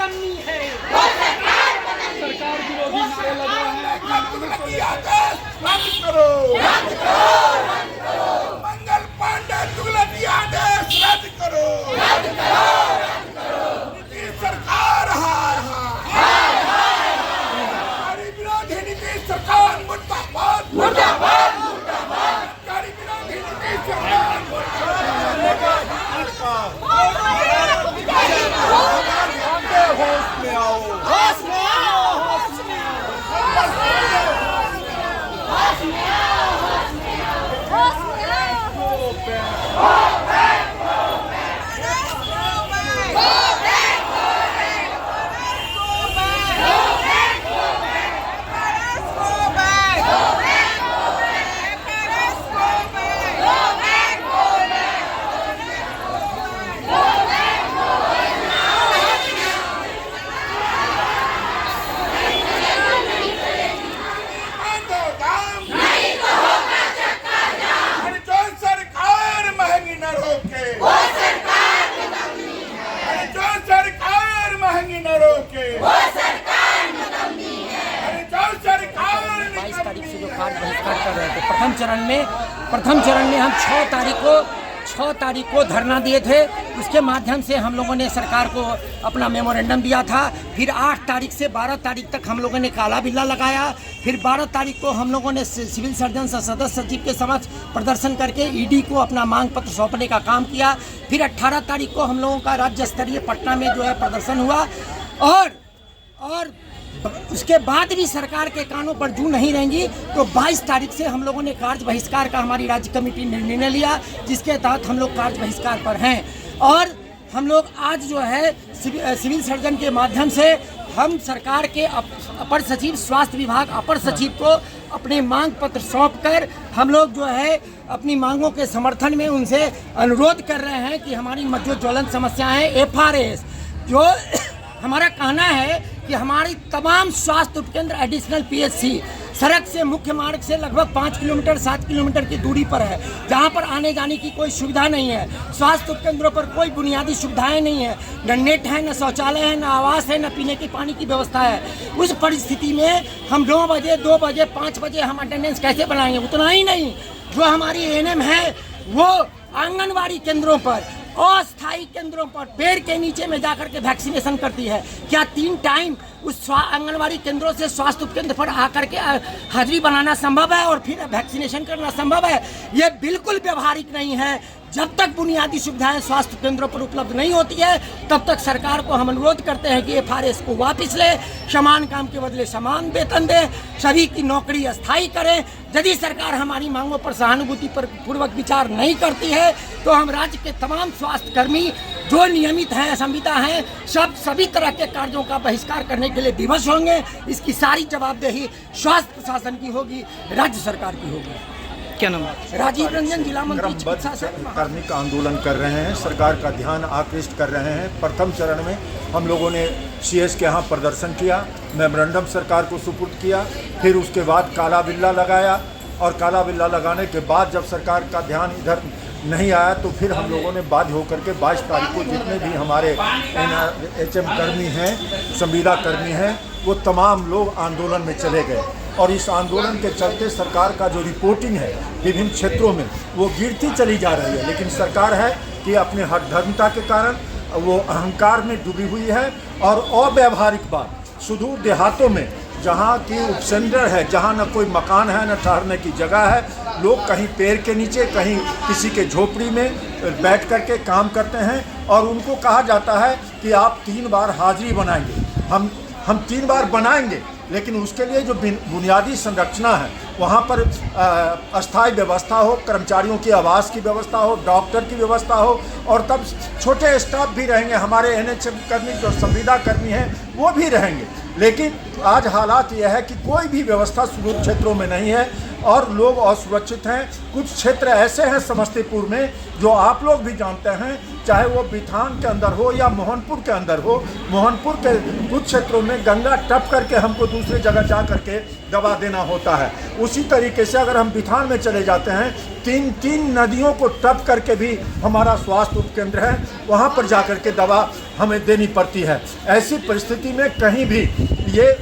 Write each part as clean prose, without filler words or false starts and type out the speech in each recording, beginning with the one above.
बदलनी है। सरकार विरोधी नारे लग रहे हैं। रद्द करो, मंगल पांडे तुगलकी आदेश रद्द करो, नीतीश सरकार हार सरकारी विरोधी नीतीश सरकार मुर्दाबाद, सरकारी विरोधी नीतीश सरकार होश में आओ, प्रथम चरण में हम 6 तारीख को धरना दिए थे। उसके माध्यम से हम लोगों ने सरकार को अपना मेमोरेंडम दिया था। फिर 8 तारीख से 12 तारीख तक हम लोगों ने काला बिल्ला लगाया। फिर 12 तारीख को हम लोगों ने सिविल सर्जन सदस्य सचिव के समक्ष प्रदर्शन करके ईडी को अपना मांग पत्र सौंपने का काम किया। फिर 18 तारीख को हम लोगों का राज्य स्तरीय पटना में जो है प्रदर्शन हुआ और उसके बाद भी सरकार के कानों पर जू नहीं रहेंगी तो 22 तारीख से हम लोगों ने कार्य बहिष्कार का हमारी राज्य कमेटी ने निर्णय लिया, जिसके तहत हम लोग कार्य बहिष्कार पर हैं। और हम लोग आज जो है सिविल सर्जन के माध्यम से हम सरकार के अपर सचिव स्वास्थ्य विभाग अपर सचिव को अपने मांग पत्र सौंपकर हम लोग जो है अपनी मांगों के समर्थन में उनसे अनुरोध कर रहे हैं कि हमारी जो ज्वलंत समस्याएं FRS जो हमारा कहना है कि हमारी तमाम स्वास्थ्य उपकेंद्र एडिशनल PHC सड़क से मुख्य मार्ग से लगभग 5 किलोमीटर 7 किलोमीटर की दूरी पर है, जहां पर आने जाने की कोई सुविधा नहीं है। स्वास्थ्य उपकेंद्रों पर कोई बुनियादी सुविधाएं नहीं है, न नेट है, न शौचालय है, न आवास है, न पीने के पानी की व्यवस्था है। उस परिस्थिति में हम 9 बजे 2 बजे 5 बजे हम अटेंडेंस कैसे बनाएंगे? उतना ही नहीं, जो हमारी ANM है वो आंगनबाड़ी केंद्रों पर अस्थायी केंद्रों पर पेड़ के नीचे में जाकर के वैक्सीनेशन करती है। क्या 3 टाइम उस आंगनबाड़ी केंद्रों से स्वास्थ्य उपकेंद्र पर आकर के हाजिरी बनाना संभव है और फिर वैक्सीनेशन करना संभव है? ये बिल्कुल व्यवहारिक नहीं है। जब तक बुनियादी सुविधाएं स्वास्थ्य केंद्रों पर उपलब्ध नहीं होती है तब तक सरकार को हम अनुरोध करते हैं कि FRS को वापस ले, समान काम के बदले समान वेतन दे, सभी की नौकरी अस्थायी करें। यदि सरकार हमारी मांगों पर सहानुभूति पर पूर्वक विचार नहीं करती है तो हम राज्य के तमाम स्वास्थ्य कर्मी जो नियमित हैं, संविदा हैं, सभी तरह के कार्यों का बहिष्कार करने के लिए विवश होंगे। इसकी सारी जवाबदेही स्वास्थ्य प्रशासन की होगी, राज्य सरकार की होगी। क्या नाम है? राजीव रंजन, जिला मंत्री चिकित्सा से कार्मिक आंदोलन कर रहे हैं, सरकार का ध्यान आकृष्ट कर रहे हैं। प्रथम चरण में हम लोगों ने CS के यहाँ प्रदर्शन किया, मेमोरेंडम सरकार को सुपुर्द किया, फिर उसके बाद काला बिल्ला लगाया और काला बिल्ला लगाने के बाद जब सरकार का ध्यान इधर नहीं आया तो फिर हम लोगों ने बाध्य होकर के 22 तारीख को जितने भी हमारे HM कर्मी हैं, संविदा कर्मी हैं, वो तमाम लोग आंदोलन में चले गए। और इस आंदोलन के चलते सरकार का जो रिपोर्टिंग है विभिन्न क्षेत्रों में वो गिरती चली जा रही है। लेकिन सरकार है कि अपने हठधर्मिता के कारण वो अहंकार में डूबी हुई है और अव्यावहारिक बात सुदूर देहातों में जहाँ की उपसेंटर है, जहाँ न कोई मकान है न ठहरने की जगह है, लोग कहीं पेड़ के नीचे कहीं किसी के झोपड़ी में बैठ कर के काम करते हैं और उनको कहा जाता है कि आप 3 बार हाजिरी बनाएंगे। हम 3 बार बनाएंगे, लेकिन उसके लिए जो बुनियादी संरचना है वहाँ पर अस्थायी व्यवस्था हो, कर्मचारियों की आवास की व्यवस्था हो, डॉक्टर की व्यवस्था हो और तब छोटे स्टाफ भी रहेंगे, हमारे NHM कर्मी जो संविदा कर्मी हैं वो भी रहेंगे। लेकिन आज हालात यह है कि कोई भी व्यवस्था सुदूर क्षेत्रों में नहीं है और लोग असुरक्षित हैं। कुछ क्षेत्र ऐसे हैं समस्तीपुर में जो आप लोग भी जानते हैं, चाहे वो बिथान के अंदर हो या मोहनपुर के अंदर हो। मोहनपुर के कुछ क्षेत्रों में गंगा टप करके हमको दूसरी जगह जा करके दवा देना होता है। उसी तरीके से अगर हम बिथान में चले जाते हैं, तीन नदियों को टप करके भी हमारा स्वास्थ्य उपकेंद्र है, वहाँ पर जाकर के दवा हमें देनी पड़ती है। ऐसी परिस्थिति में कहीं भी ये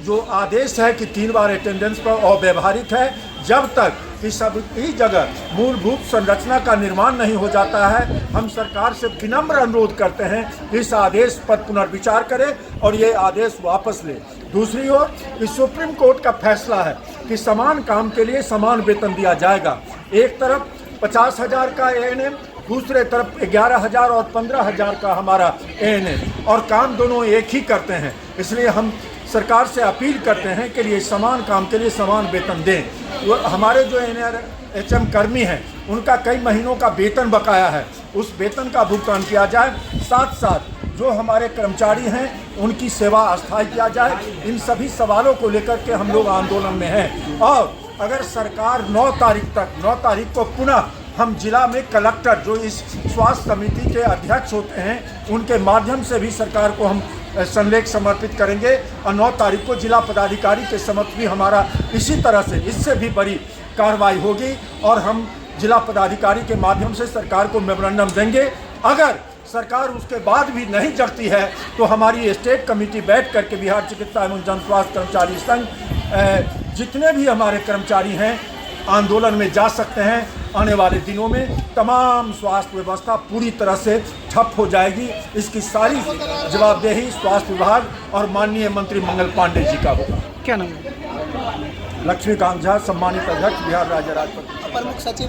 जो आदेश है कि 3 बार अटेंडेंस पर अव्यावहारिक है। जब तक कि सभी जगह मूलभूत संरचना का निर्माण नहीं हो जाता है, हम सरकार से विनम्र अनुरोध करते हैं इस आदेश पर पुनर्विचार करें और ये आदेश वापस ले। दूसरी ओर इस सुप्रीम कोर्ट का फैसला है कि समान काम के लिए समान वेतन दिया जाएगा। एक तरफ 50,000 का ANM, दूसरे तरफ 11,000 और 15,000 का हमारा ANM, और काम दोनों एक ही करते हैं। इसलिए हम सरकार से अपील करते हैं कि ये समान काम के लिए समान वेतन दें। वो हमारे जो NRHM कर्मी हैं उनका कई महीनों का वेतन बकाया है, उस वेतन का भुगतान किया जाए। साथ साथ जो हमारे कर्मचारी हैं उनकी सेवा अस्थायी किया जाए। इन सभी सवालों को लेकर के हम लोग आंदोलन में हैं। और अगर सरकार 9 तारीख को पुनः हम जिला में कलेक्टर जो इस स्वास्थ्य समिति के अध्यक्ष होते हैं उनके माध्यम से भी सरकार को हम संलेख समर्पित करेंगे, और 9 तारीख को जिला पदाधिकारी के समक्ष भी हमारा इसी तरह से इससे भी बड़ी कार्रवाई होगी और हम जिला पदाधिकारी के माध्यम से सरकार को मेमोरेंडम देंगे। अगर सरकार उसके बाद भी नहीं जगती है तो हमारी स्टेट कमेटी बैठ करके बिहार चिकित्सा एवं जन स्वास्थ्य कर्मचारी संघ जितने भी हमारे कर्मचारी हैं आंदोलन में जा सकते हैं। आने वाले दिनों में तमाम स्वास्थ्य व्यवस्था पूरी तरह से ठप हो जाएगी। इसकी सारी जवाबदेही स्वास्थ्य विभाग और माननीय मंत्री मंगल पांडे जी का होगा। क्या नाम है? लक्ष्मीकांत झा, सम्मानित अध्यक्ष बिहार राज्य राजपत्र। अपर मुख्य सचिव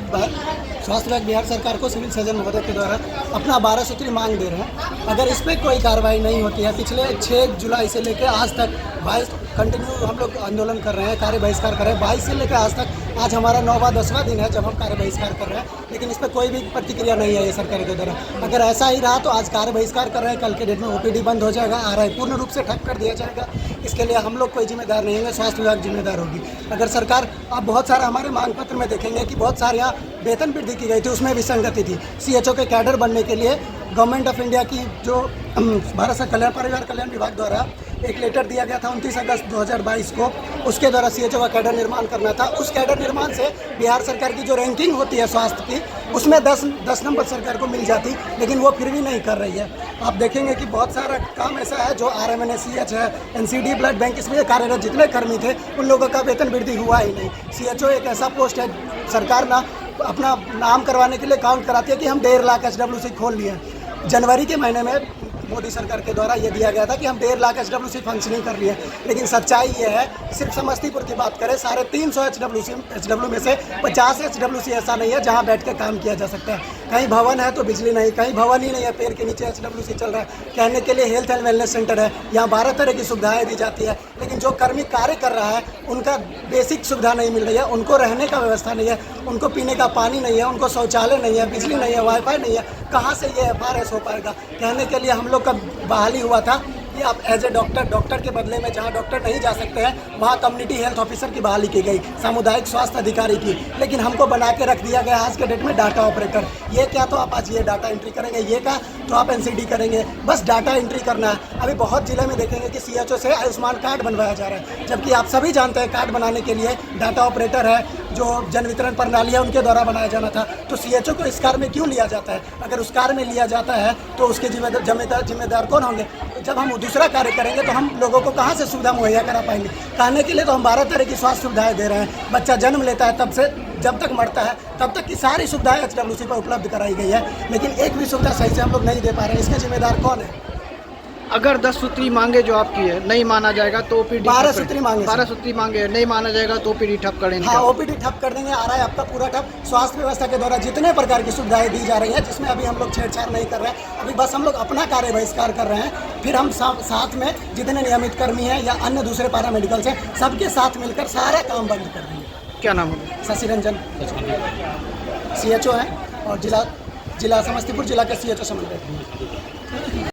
स्वास्थ्य विभाग बिहार सरकार को सिविल सर्जन महोदय के द्वारा अपना 12 सूत्री मांग दे रहे हैं। अगर इस पर कोई कार्रवाई नहीं होती है, पिछले 6 जुलाई से लेकर आज तक 22 कंटिन्यू हम लोग आंदोलन कर रहे हैं, कार्य बहिष्कार कर रहे हैं। 22 से लेकर आज तक आज हमारा 9वां 10वां दिन है जब हम कार्य बहिष्कार कर रहे हैं, लेकिन इस पर कोई भी प्रतिक्रिया नहीं है ये सरकार के द्वारा। अगर ऐसा ही रहा तो आज कार्य बहिष्कार कर रहे हैं, कल के डेट में OPD बंद हो जाएगा, RI पूर्ण रूप से ठप कर दिया जाएगा। इसके लिए हम लोग कोई जिम्मेदार नहीं है, स्वास्थ्य विभाग जिम्मेदार होगी। अगर सरकार, आप बहुत सारा हमारे मांग पत्र में देखेंगे कि बहुत सारे यहाँ वेतन वृद्धि की गई थी, उसमें विसंगति थी। CHO के कैडर बनने के लिए गवर्नमेंट ऑफ इंडिया की जो भारत सरकार परिवार कल्याण विभाग द्वारा एक लेटर दिया गया था 29 अगस्त 2022 को, उसके द्वारा CHO का कैडर निर्माण करना था। उस कैडर निर्माण से बिहार सरकार की जो रैंकिंग होती है स्वास्थ्य की, उसमें 10 नंबर सरकार को मिल जाती, लेकिन वो फिर भी नहीं कर रही है। आप देखेंगे कि बहुत सारा काम ऐसा है जो RMNACH है, NCD ब्लड बैंक, इसमें कार्यरत जितने कर्मी थे उन लोगों का वेतन वृद्धि हुआ ही नहीं। CHO एक ऐसा पोस्ट है, सरकार ना अपना नाम करवाने के लिए काउंट कराती है कि हम 1.5 लाख HWC खोल लिए हैं। जनवरी के महीने में मोदी सरकार के द्वारा ये दिया गया था कि हम 1.5 लाख HWC फंक्शनिंग कर रही है, लेकिन सच्चाई ये है, सिर्फ समस्तीपुर की बात करें 350 HW में से 50 HWC ऐसा नहीं है जहां बैठ के काम किया जा सकता है। कहीं भवन है तो बिजली नहीं, कहीं भवन ही नहीं है, पेड़ के नीचे HWC चल रहा है। कहने के लिए हेल्थ एंड वेलनेस सेंटर है, यहाँ 12 तरह की सुविधाएं दी जाती है, लेकिन जो कर्मी कार्य कर रहा है उनका बेसिक सुविधा नहीं मिल रही है, उनको रहने का व्यवस्था नहीं है, उनको पीने का पानी नहीं है, उनको शौचालय नहीं है, बिजली नहीं है, वाईफाई नहीं है। कहाँ से ये FRS हो पाएगा? कहने के लिए हम लोग का बहाली हुआ था कि आप एज ए डॉक्टर के बदले में जहाँ डॉक्टर नहीं जा सकते हैं वहाँ कम्युनिटी हेल्थ ऑफिसर की बहाली की गई, सामुदायिक स्वास्थ्य अधिकारी की, लेकिन हमको बना के रख दिया गया आज के डेट में डाटा ऑपरेटर। ये क्या तो आप आज ये डाटा एंट्री करेंगे, ये क्या तो आप NCD करेंगे, बस डाटा एंट्री करना है। अभी बहुत जिले में देखेंगे कि CHO से आयुष्मान कार्ड बनवाया जा रहा है, जबकि आप सभी जानते हैं कार्ड बनाने के लिए डाटा ऑपरेटर है, जो जन वितरण प्रणाली है उनके द्वारा बनाया जाना था। तो CHO को इस कार्य में क्यों लिया जाता है? अगर उस कार्य में लिया जाता है तो उसके जिम्मेदार कौन होंगे? जब हम दूसरा कार्य करेंगे तो हम लोगों को कहाँ से सुविधा मुहैया करा पाएंगे? कहने के लिए तो हम 12 तरह की स्वास्थ्य सुविधाएं दे रहे हैं। बच्चा जन्म लेता है तब से जब तक मरता है तब तक की सारी सुविधाएं HWC पर उपलब्ध कराई गई है, लेकिन एक भी सुविधा सही से हम लोग नहीं दे पा रहे हैं। इसका जिम्मेदार कौन है? अगर 10 सूत्री मांगे जो आपकी है नहीं माना जाएगा तो OPD 12 सूत्री मांगे 12 सूत्री मांगे नहीं माना जाएगा तो OPD ठप करेंगे। हाँ, OPD ठप कर देंगे। RI आपका पूरा ठप। स्वास्थ्य व्यवस्था के द्वारा जितने प्रकार की सुविधाएं दी जा रही हैं जिसमें अभी हम लोग छेड़छाड़ नहीं कर रहे हैं, अभी बस हम लोग अपना कार्य बहिष्कार कर रहे हैं। फिर हम साथ में जितने नियमित कर्मी हैं या अन्य दूसरे पैरामेडिकल्स हैं सबके साथ मिलकर सारा काम बंद कर देंगे। क्या नाम है? शशि रंजन, CHO है और जिला समस्तीपुर जिला के CHO समन्वयक।